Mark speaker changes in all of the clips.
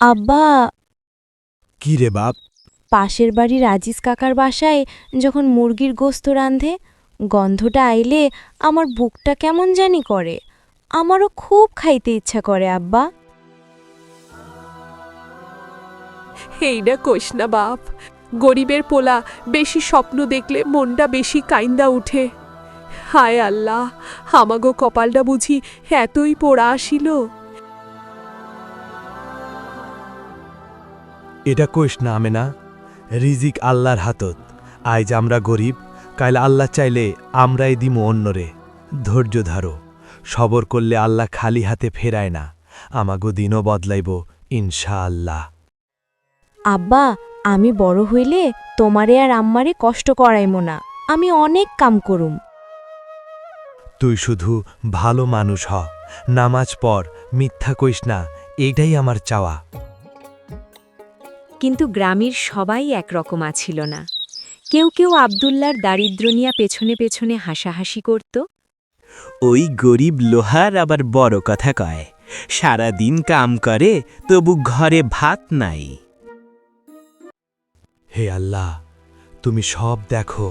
Speaker 1: আব্বা,
Speaker 2: কি রে বাপ?
Speaker 1: পাশের বাড়ির রাজিস কাকার বাসায় যখন মুরগির গোস্ত রাঁধে, গন্ধটা আইলে আমার বুকটা কেমন জানি করে। আমারও খুব খাইতে ইচ্ছা করে আব্বা।
Speaker 3: এইডা কইস না বাপ, গরিবের পোলা বেশি স্বপ্ন দেখলে মনটা বেশি কাইন্দা উঠে। হায় আল্লাহ, আমাগো কপালটা বুঝি এতই পোড়া আসিল।
Speaker 2: এটা কইস না আমেনা, রিজিক আল্লাহর হাতত। আজ আমরা গরিব, কাল আল্লাহ চাইলে আমরাই দিমু অন্যরে। ধৈর্য ধারো, সবর করলে আল্লাহ খালি হাতে ফেরায় না। আমাগো দিনও বদলাইব ইনশাআল্লাহ।
Speaker 1: আব্বা, আমি বড় হইলে তোমারে আর আম্মারে কষ্ট করাইমো না। আমি অনেক কাম করুম।
Speaker 2: তুই শুধু ভালো মানুষ হ, নামাজ পড়, মিথ্যা কইস না, এইটাই আমার চাওয়া।
Speaker 4: কিন্তু গ্রামের সবাই একরকম আছিল না। কেউ কেউ আব্দুল্লার দারিদ্র্য নিয়া পেছনে পেছনে হাসাহাসি করত।
Speaker 5: ওই গরিব লোহার আবার বড় কথা কয়, সারা দিন কাম করে তবু ঘরে ভাত নাই।
Speaker 2: হে আল্লাহ, তুমি সব দেখো।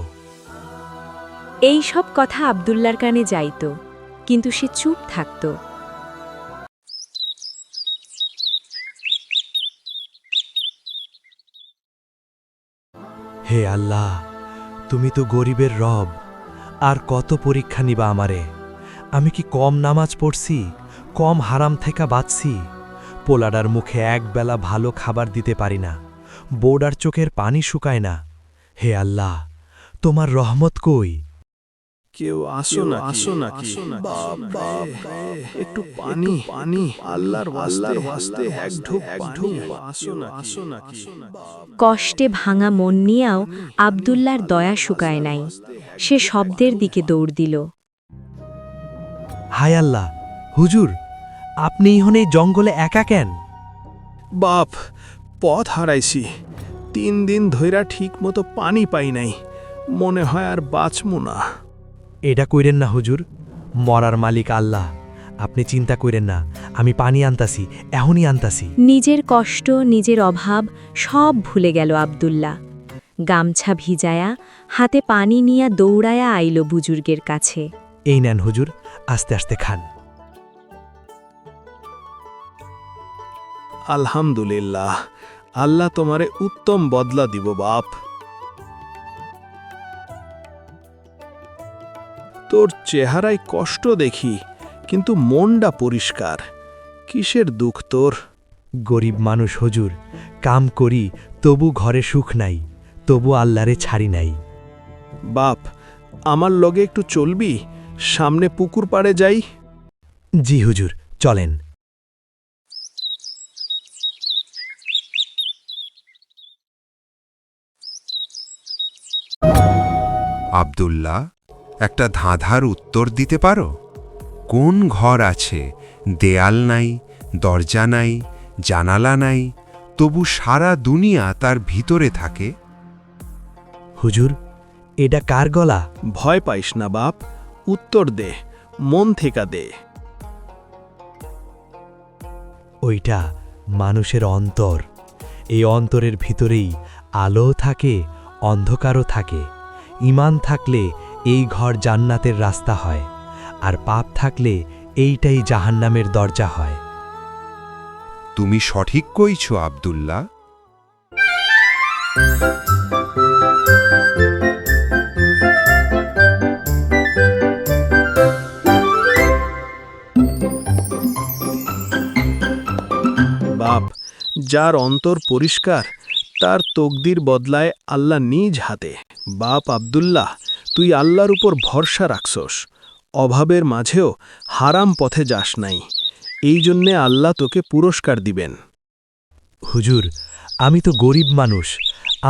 Speaker 4: এই সব কথা আব্দুল্লার কানে যাইত, কিন্তু সে চুপ থাকত।
Speaker 2: হে আল্লাহ, তুমি তো গরিবের রব, আর কত পরীক্ষা নিবা আমারে। আমি কি কম নামাজ পড়ছি, কম হারাম থেকে বাঁচছি? পোলাডার মুখে একবেলা ভালো খাবার দিতে পারি না, বউডার চোখের পানি শুকায় না। হে আল্লাহ, তোমার রহমত কই?
Speaker 6: কেউ আসো নাকি? বাপ, একটু পানি, আল্লাহর ওয়াস্তে এক ঢোক পানি। আসো নাকি?
Speaker 4: কষ্টে ভাঙা মন নিয়েও আব্দুল্লার দয়া শুকায় নাই। সে শব্দের দিকে দৌড় দিল।
Speaker 2: হায় আল্লাহ, হুজুর, আপনি ইহনে এই জঙ্গলে একা কেন?
Speaker 6: বাপ, পথ হারাইছি। 3 দিন ধইরা ঠিক মতো পানি পাই নাই, মনে হয় আর বাঁচমু না।
Speaker 2: এটা কইরেন না হুজুর, মরার মালিক আল্লাহ। আপনি চিন্তা কইরেন না, আমি পানি আনতাছি, এখনই আনতাছি।
Speaker 4: নিজের কষ্ট, নিজের অভাব সব ভুলে গেল আব্দুল্লাহ। গামছা ভিজায়া, হাতে পানি নিয়া দৌড়ায়া আইল বুজুর্গের কাছে।
Speaker 2: এই নেন হুজুর, আস্তে আস্তে খান।
Speaker 6: আলহামদুলিল্লাহ, আল্লাহ তোমারে উত্তম বদলা দিব বাপ। তোর চেহারায় কষ্ট দেখি, কিন্তু মনটা পরিষ্কার। কিসের দুঃখ তোর?
Speaker 2: গরিব মানুষ হুজুর, কাম করি তবু ঘরে সুখ নাই, তবু আল্লাহরে ছাড়ি নাই।
Speaker 6: বাপ, আমার লগে একটু চলবি? সামনে পুকুর পাড়ে যাই।
Speaker 2: জি হুজুর, চলেন।
Speaker 7: আব্দুল্লাহ, একটা ধাঁধার উত্তর দিতে পারো? কোন ঘর আছে, দেয়াল নাই, দরজা নাই, জানালা নাই, তবু সারা দুনিয়া তার ভিতরে থাকে?
Speaker 2: হুজুর, এটা কার গলা?
Speaker 6: ভয় পাইস না বাপ, উত্তর দে, মন থেকে দে।
Speaker 2: ওইটা মানুষের অন্তর। এই অন্তরের ভিতরেই আলো থাকে, অন্ধকারও থাকে। ঈমান থাকলে এই ঘর জান্নাতের রাস্তা হয়, আর পাপ থাকলে এইটাই জাহান্নামের দরজা হয়।
Speaker 7: তুমি সঠিক কইছ আব্দুল্লাহ।
Speaker 6: বাপ, যার অন্তর পরিষ্কার তার তকদির বদলায় আল্লাহ নিজ হাতে। বাপ আব্দুল্লাহ, তুই আল্লাহর উপর ভরসা রাখছস, অভাবের মাঝেও হারাম পথে যাস নাই। এই জন্যে আল্লাহ তোকে পুরস্কার দিবেন।
Speaker 2: হুজুর, আমি তো গরিব মানুষ,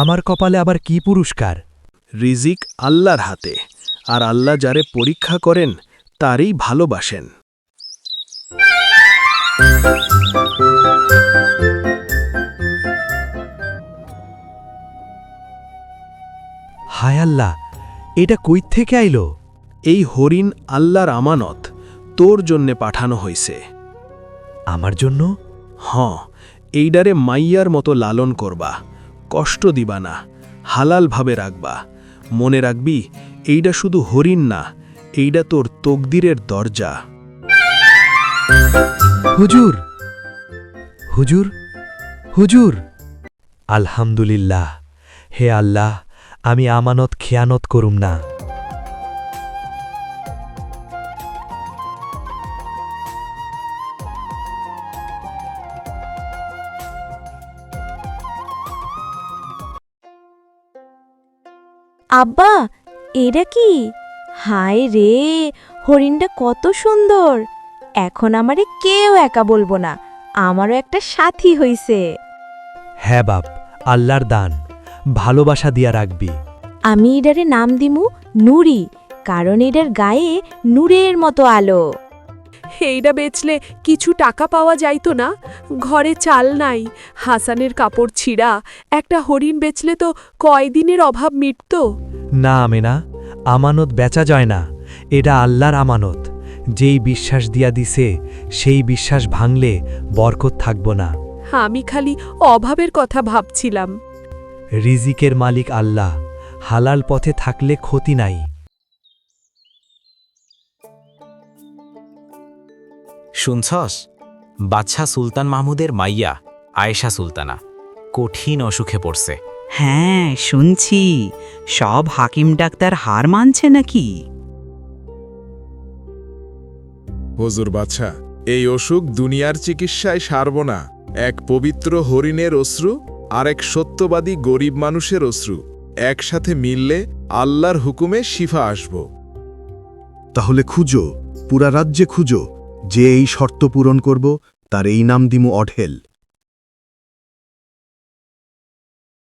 Speaker 2: আমার কপালে আবার কি পুরস্কার?
Speaker 6: রিজিক আল্লাহর হাতে, আর আল্লাহ যারে পরীক্ষা করেন তারই ভালোবাসেন।
Speaker 2: হায় আল্লাহ, এটা কই থেকে আইলো?
Speaker 6: এই হরিণ আল্লাহর আমানত, তোর জন্যে পাঠানো হইছে।
Speaker 2: আমার জন্য?
Speaker 6: হ্যাঁ, এইডারে মাইয়ার মতো লালন করবা, কষ্ট দিবা না, হালালভাবে রাখবা। মনে রাখবি এইডা শুধু হরিণ না, এইডা তোর তকদিরের দরজা।
Speaker 2: হুজুর হুজুর হুজুর আলহামদুলিল্লাহ। হে আল্লাহ, আমি আমানত খেয়ানত করুম না।
Speaker 1: আব্বা, এটা কি? হায় রে, হরিণটা কত সুন্দর। এখন আমারে কেউ একা বলবো না, আমারও একটা সাথী হইছে।
Speaker 2: হ্যাঁ বাপ, আল্লাহর দান, ভালোবাসা দিয়া রাখবি।
Speaker 1: আমি এটারে নাম দিমু নুরি, কারণ এটার গায়ে নূরের মতো আলো।
Speaker 3: এইটা বেচলে কিছু টাকা পাওয়া যাইতো না? ঘরে চাল নাই, হাসানের কাপড় ছিঁড়া, একটা হরিণ বেচলে তো কয়দিনের অভাব মিটতো।
Speaker 2: না আমেনা, আমানত বেচা যায় না, এটা আল্লাহর আমানত। যেই বিশ্বাস দিয়া দিছে সেই বিশ্বাস ভাঙলে বরকত থাকব না।
Speaker 3: আমি খালি অভাবের কথা ভাবছিলাম।
Speaker 2: রিজিকের মালিক আল্লাহ, হালাল পথে থাকলে ক্ষতি নাই।
Speaker 8: শুনছস? বাদশাহ সুলতান মাহমুদের মাইয়া আয়েশা সুলতানা কঠিন অসুখে পড়ছে।
Speaker 9: হ্যাঁ শুনছি, সব হাকিম ডাক্তার হার মানছে নাকি?
Speaker 10: হুজুর বাদশা, এই অসুখ দুনিয়ার চিকিৎসায় সারব না। এক পবিত্র হরিণের অশ্রু আর এক সত্যবাদী গরিব মানুষের অশ্রু একসাথে মিললে আল্লাহর হুকুমে শিফা আসব।
Speaker 11: তাহলে খুঁজো, পুরা রাজ্যে খুঁজো, যে এই শর্ত পূরণ করব তার এই নাম দিমু অঢেল।